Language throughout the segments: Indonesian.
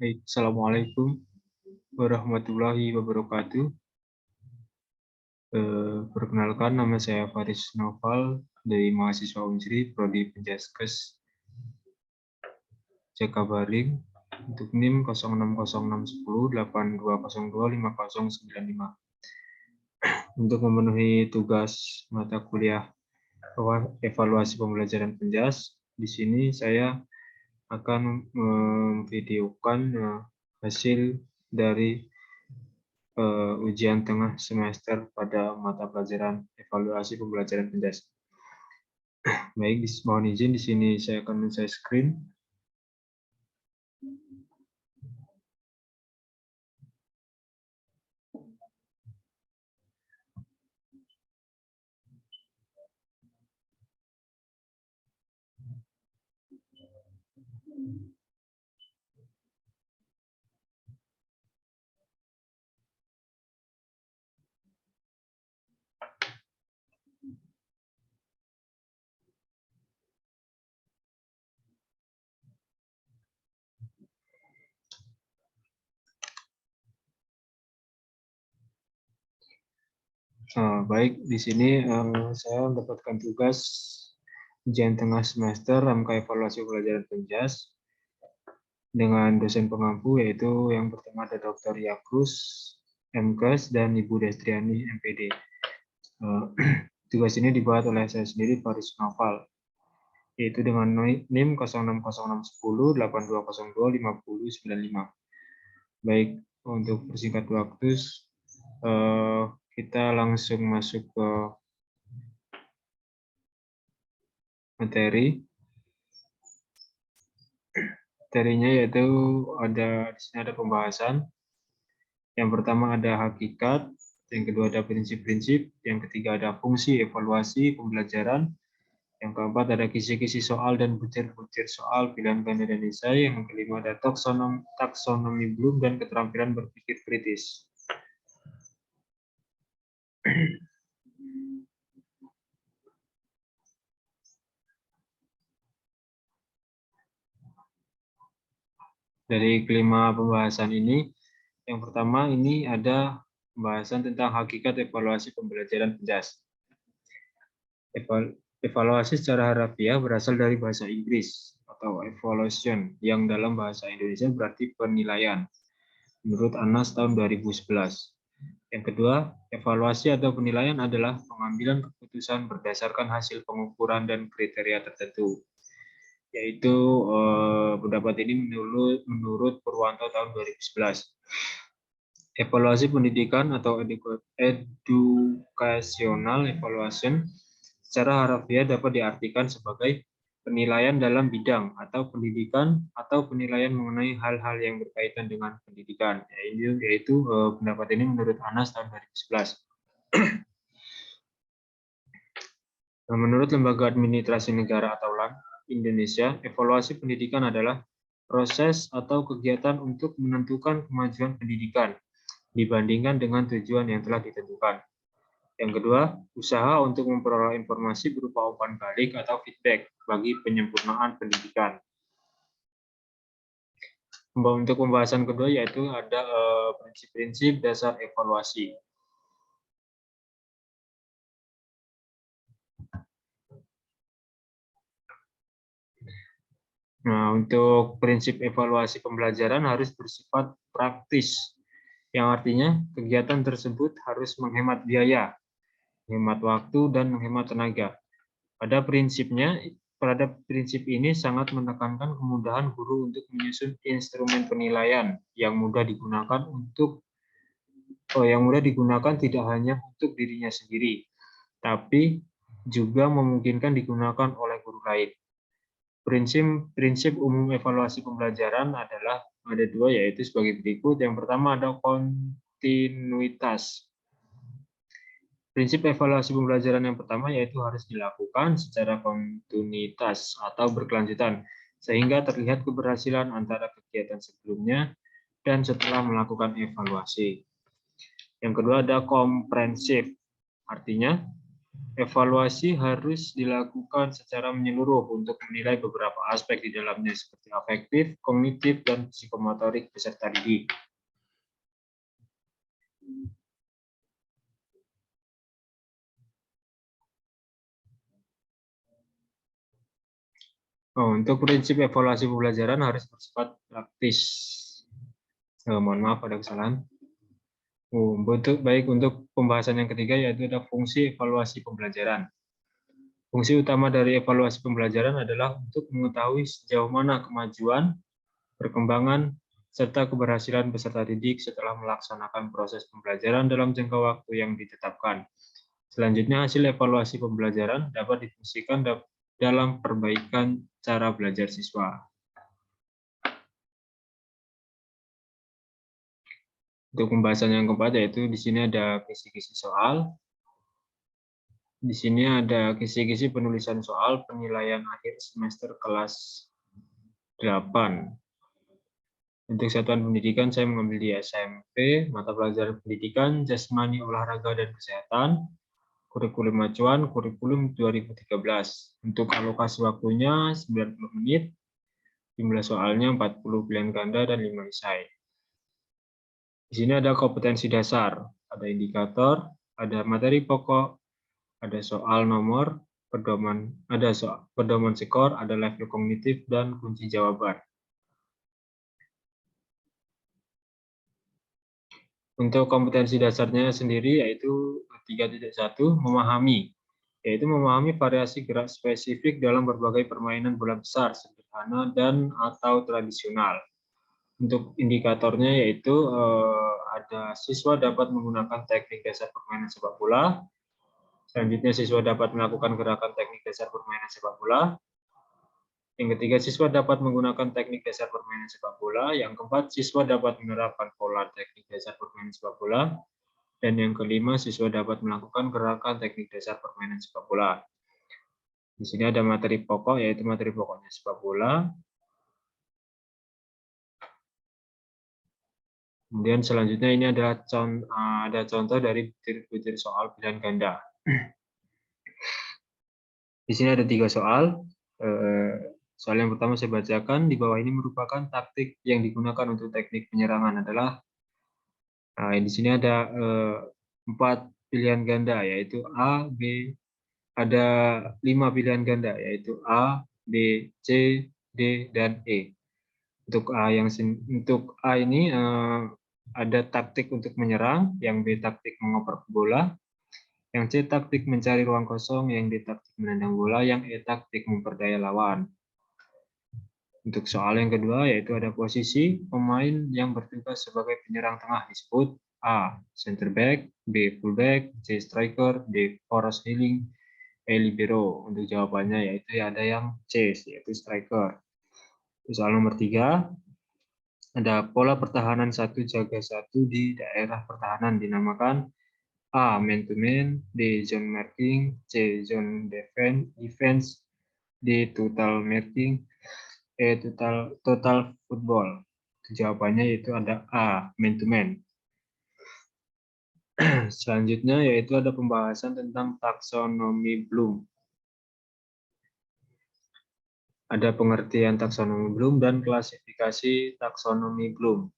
Assalamualaikum warahmatullahi wabarakatuh. Perkenalkan, nama saya Faris Noval dari mahasiswa Unsri Prodi Penjaskes Jakabaring untuk NIM 06061082025095. Untuk memenuhi tugas mata kuliah evaluasi pembelajaran Penjas, di sini saya akan memvideokan hasil dari ujian tengah semester pada mata pelajaran evaluasi pembelajaran Penjas. Baik, mohon izin di sini saya akan men-share screen. Baik, di sini saya mendapatkan tugas ujian tengah semester rangka evaluasi pembelajaran Penjas dengan dosen pengampu, yaitu yang pertama ada Dr. Yakrus, MKes, dan Ibu Destriani, MPD. Tugas ini dibuat oleh saya sendiri, Faris Noval, yaitu dengan NIM 06061082025095. Baik, untuk persingkat waktu, kita langsung masuk ke materi. Materinya yaitu di sini ada pembahasan. Yang pertama ada hakikat, yang kedua ada prinsip-prinsip, yang ketiga ada fungsi evaluasi pembelajaran, yang keempat ada kisi-kisi soal dan butir-butir soal pilihan ganda dan esai, yang kelima ada taksonomi Bloom dan keterampilan berpikir kritis. Dari kelima pembahasan ini, yang pertama ini ada pembahasan tentang hakikat evaluasi pembelajaran Penjas. Evaluasi secara harafiah berasal dari bahasa Inggris atau evaluation, yang dalam bahasa Indonesia berarti penilaian, menurut ANAS tahun 2011. Yang kedua, evaluasi atau penilaian adalah pengambilan keputusan berdasarkan hasil pengukuran dan kriteria tertentu. Yaitu pendapat ini menurut Purwanto tahun 2011. Evaluasi pendidikan atau educational evaluation secara harafiah dapat diartikan sebagai penilaian dalam bidang atau pendidikan atau penilaian mengenai hal-hal yang berkaitan dengan pendidikan. Yaitu pendapat ini menurut ANAS tahun 2011. Menurut Lembaga Administrasi Negara atau LAN Indonesia, evaluasi pendidikan adalah proses atau kegiatan untuk menentukan kemajuan pendidikan dibandingkan dengan tujuan yang telah ditentukan. Yang kedua, usaha untuk memperoleh informasi berupa umpan balik atau feedback bagi penyempurnaan pendidikan. Untuk pembahasan kedua yaitu ada prinsip-prinsip dasar evaluasi. Nah, untuk prinsip evaluasi pembelajaran harus bersifat praktis, yang artinya kegiatan tersebut harus menghemat biaya, menghemat waktu, dan menghemat tenaga. Pada prinsip ini sangat menekankan kemudahan guru untuk menyusun instrumen penilaian yang mudah digunakan tidak hanya untuk dirinya sendiri, tapi juga memungkinkan digunakan oleh guru lain. Prinsip umum evaluasi pembelajaran adalah ada dua, yaitu sebagai berikut. Yang pertama ada kontinuitas. Prinsip evaluasi pembelajaran yang pertama yaitu harus dilakukan secara kontinuitas atau berkelanjutan, sehingga terlihat keberhasilan antara kegiatan sebelumnya dan setelah melakukan evaluasi. Yang kedua ada komprehensif, artinya Evaluasi harus dilakukan secara menyeluruh untuk menilai beberapa aspek di dalamnya seperti afektif, kognitif, dan psikomotorik peserta didik. Untuk prinsip evaluasi pembelajaran harus bersifat praktis. Mohon maaf ada kesalahan. Untuk pembahasan yang ketiga yaitu ada fungsi evaluasi pembelajaran. Fungsi utama dari evaluasi pembelajaran adalah untuk mengetahui sejauh mana kemajuan, perkembangan, serta keberhasilan peserta didik setelah melaksanakan proses pembelajaran dalam jangka waktu yang ditetapkan. Selanjutnya, hasil evaluasi pembelajaran dapat difungsikan dalam perbaikan cara belajar siswa. Untuk pembahasan yang keempat yaitu di sini ada kisi-kisi soal. Di sini ada kisi-kisi penulisan soal penilaian akhir semester kelas 8. Untuk satuan pendidikan saya mengambil di SMP, mata pelajaran pendidikan, jasmani, olahraga, dan kesehatan, kurikulum acuan, kurikulum 2013. Untuk alokasi waktunya 90 menit, jumlah soalnya 40 pilihan ganda dan 5 esai. Di sini ada kompetensi dasar, ada indikator, ada materi pokok, ada soal nomor, pedoman skor, ada level kognitif, dan kunci jawaban. Untuk kompetensi dasarnya sendiri yaitu 3.1 memahami, yaitu memahami variasi gerak spesifik dalam berbagai permainan bola besar, sederhana, dan atau tradisional. Untuk indikatornya yaitu ada siswa dapat menggunakan teknik dasar permainan sepak bola. Selanjutnya siswa dapat melakukan gerakan teknik dasar permainan sepak bola. Yang ketiga, siswa dapat menggunakan teknik dasar permainan sepak bola. Yang keempat, siswa dapat menerapkan pola teknik dasar permainan sepak bola. Dan yang kelima, siswa dapat melakukan gerakan teknik dasar permainan sepak bola. Di sini ada materi pokok, yaitu materi pokoknya sepak bola. Kemudian selanjutnya ini adalah contoh dari butir-butir soal pilihan ganda. Di sini ada 3 soal. Soal yang pertama saya bacakan. Di bawah ini merupakan taktik yang digunakan untuk teknik penyerangan adalah. Di sini ada 4 pilihan ganda, yaitu A, B. Ada 5 pilihan ganda, yaitu A, B, C, D, dan E. Untuk A ini ada taktik untuk menyerang, yang B taktik mengoper bola, yang C taktik mencari ruang kosong, yang D taktik menendang bola, yang E taktik memperdaya lawan. Untuk soal yang kedua yaitu ada posisi pemain yang bertugas sebagai penyerang tengah disebut A. Center back, B. Fullback, C. Striker, D. Forward healing, E. Libero. Untuk jawabannya yaitu ada yang C, yaitu striker. Soal nomor 3 ada pola pertahanan 1 jaga 1 di daerah pertahanan dinamakan A. Man to man, B. Zone marking, C. Zone defense, D. Total marking, total football. Jawabannya yaitu ada A, man to man. Selanjutnya yaitu ada pembahasan tentang taksonomi Bloom. Ada pengertian taksonomi Bloom dan klasifikasi taksonomi Bloom.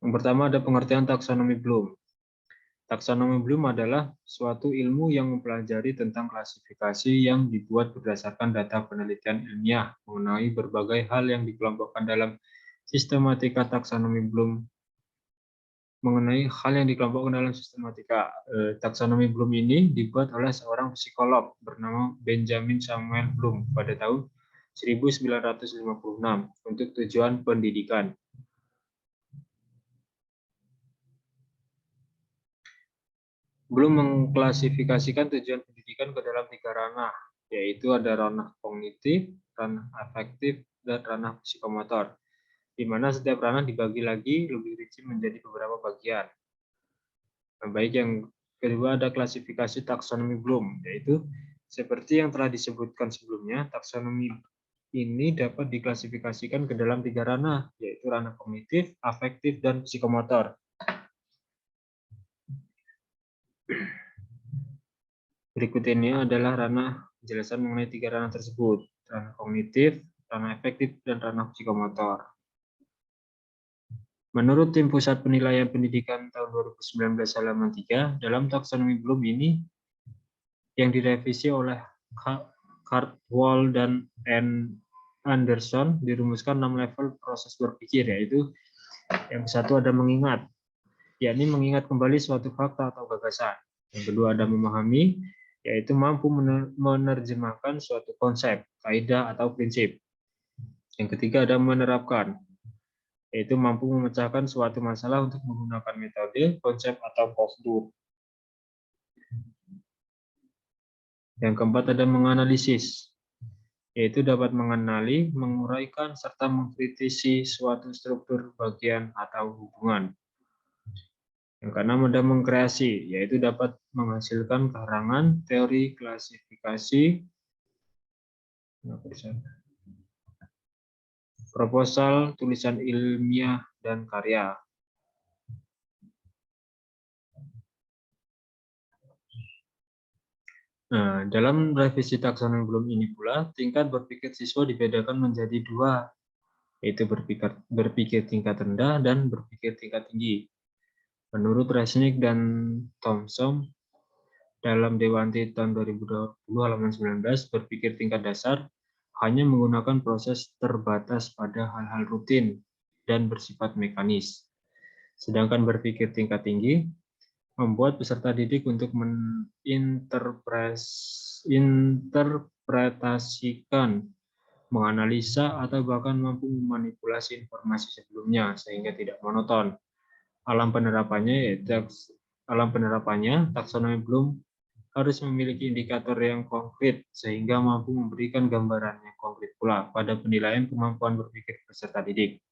Yang pertama ada pengertian taksonomi Bloom. Taksonomi Bloom adalah suatu ilmu yang mempelajari tentang klasifikasi yang dibuat berdasarkan data penelitian ilmiah mengenai berbagai hal yang dikelompokkan dalam sistematika taksonomi Bloom. Mengenai hal yang dikelompokkan dalam sistematika taksonomi Bloom ini dibuat oleh seorang psikolog bernama Benjamin Samuel Bloom pada tahun 1956 untuk tujuan pendidikan. Bloom mengklasifikasikan tujuan pendidikan ke dalam 3 ranah, yaitu ada ranah kognitif, ranah afektif, dan ranah psikomotor, di mana setiap ranah dibagi lagi lebih rinci menjadi beberapa bagian. Nah, baik yang kedua ada klasifikasi taksonomi Bloom, yaitu seperti yang telah disebutkan sebelumnya, taksonomi ini dapat diklasifikasikan ke dalam 3 ranah, yaitu ranah kognitif, afektif, dan psikomotor. Berikut ini adalah ranah penjelasan mengenai 3 ranah tersebut, ranah kognitif, ranah efektif, dan ranah psikomotor. Menurut Tim Pusat Penilaian Pendidikan tahun 2019 halaman 3, dalam taksonomi Bloom ini yang direvisi oleh Cardwell dan Anderson dirumuskan 6 level proses berpikir, yaitu yang satu ada mengingat, yakni mengingat kembali suatu fakta atau gagasan. Yang kedua ada memahami, yaitu mampu menerjemahkan suatu konsep, kaidah, atau prinsip. Yang ketiga ada menerapkan, yaitu mampu memecahkan suatu masalah untuk menggunakan metode, konsep, atau prosedur. Yang keempat ada menganalisis, yaitu dapat mengenali, menguraikan, serta mengkritisi suatu struktur, bagian, atau hubungan. Yang keenam ada mengkreasi, yaitu dapat menghasilkan karangan, teori, klasifikasi, proposal, tulisan ilmiah, dan karya. Nah, dalam revisi taksonomi Bloom ini pula, tingkat berpikir siswa dibedakan menjadi 2, yaitu berpikir tingkat rendah dan berpikir tingkat tinggi. Menurut Resnick dan Thompson, dalam Dewanti tahun 2020 halaman 19, berpikir tingkat dasar hanya menggunakan proses terbatas pada hal-hal rutin dan bersifat mekanis. Sedangkan berpikir tingkat tinggi membuat peserta didik untuk menginterpretasikan, menganalisa, atau bahkan mampu memanipulasi informasi sebelumnya sehingga tidak monoton. Alam penerapannya, taksonomi Bloom harus memiliki indikator yang konkret sehingga mampu memberikan gambaran yang konkret pula pada penilaian kemampuan berpikir peserta didik.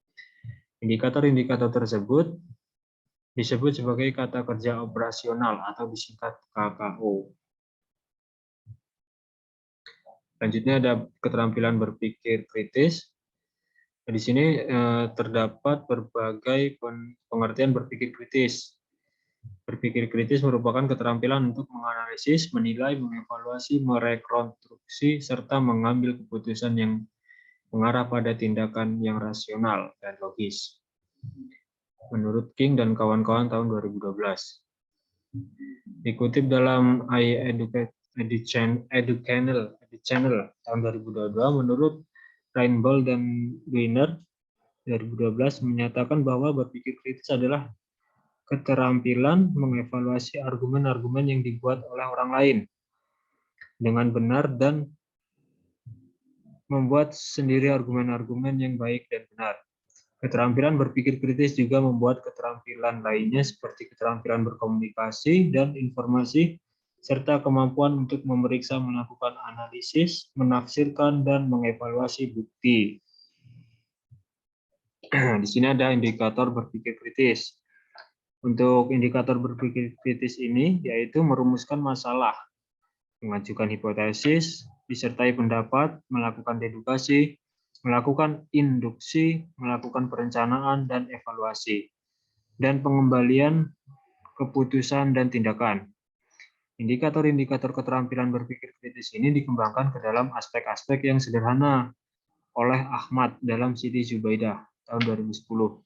Indikator-indikator tersebut disebut sebagai kata kerja operasional atau disingkat KKO. Selanjutnya ada keterampilan berpikir kritis. Di sini terdapat berbagai pengertian berpikir kritis. Berpikir kritis merupakan keterampilan untuk menganalisis, menilai, mengevaluasi, merekonstruksi, serta mengambil keputusan yang mengarah pada tindakan yang rasional dan logis. Menurut King dan kawan-kawan tahun 2012. Dikutip dalam Educhannel tahun 2022, menurut Reinbold dan Wiener 2012 menyatakan bahwa berpikir kritis adalah keterampilan mengevaluasi argumen-argumen yang dibuat oleh orang lain dengan benar dan membuat sendiri argumen-argumen yang baik dan benar. Keterampilan berpikir kritis juga membuat keterampilan lainnya seperti keterampilan berkomunikasi dan informasi, serta kemampuan untuk memeriksa, melakukan analisis, menafsirkan, dan mengevaluasi bukti. Di sini ada indikator berpikir kritis. Untuk indikator berpikir kritis ini, yaitu merumuskan masalah, mengajukan hipotesis, disertai pendapat, melakukan dedukasi, melakukan induksi, melakukan perencanaan dan evaluasi, dan pengembalian keputusan dan tindakan. Indikator-indikator keterampilan berpikir kritis ini dikembangkan ke dalam aspek-aspek yang sederhana oleh Ahmad dalam Siti Zubaidah tahun 2010,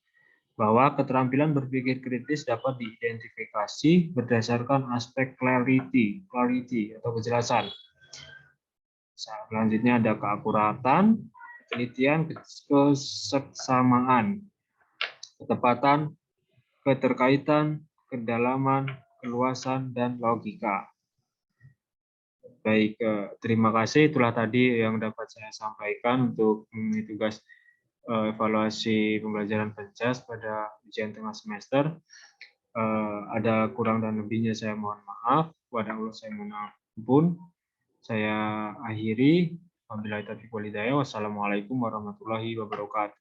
bahwa keterampilan berpikir kritis dapat diidentifikasi berdasarkan aspek clarity atau kejelasan. Selanjutnya ada keakuratan, penelitian, kesesamaan, ketepatan, keterkaitan, kedalaman, keluasan, dan logika. Baik, terima kasih. Itulah tadi yang dapat saya sampaikan untuk tugas evaluasi pembelajaran PENCAS pada ujian tengah semester. Ada kurang dan lebihnya saya mohon maaf. Kepada Allah saya mohon ampun. Saya akhiri. Wabillahi taufiq wal hidayah. Wassalamualaikum warahmatullahi wabarakatuh.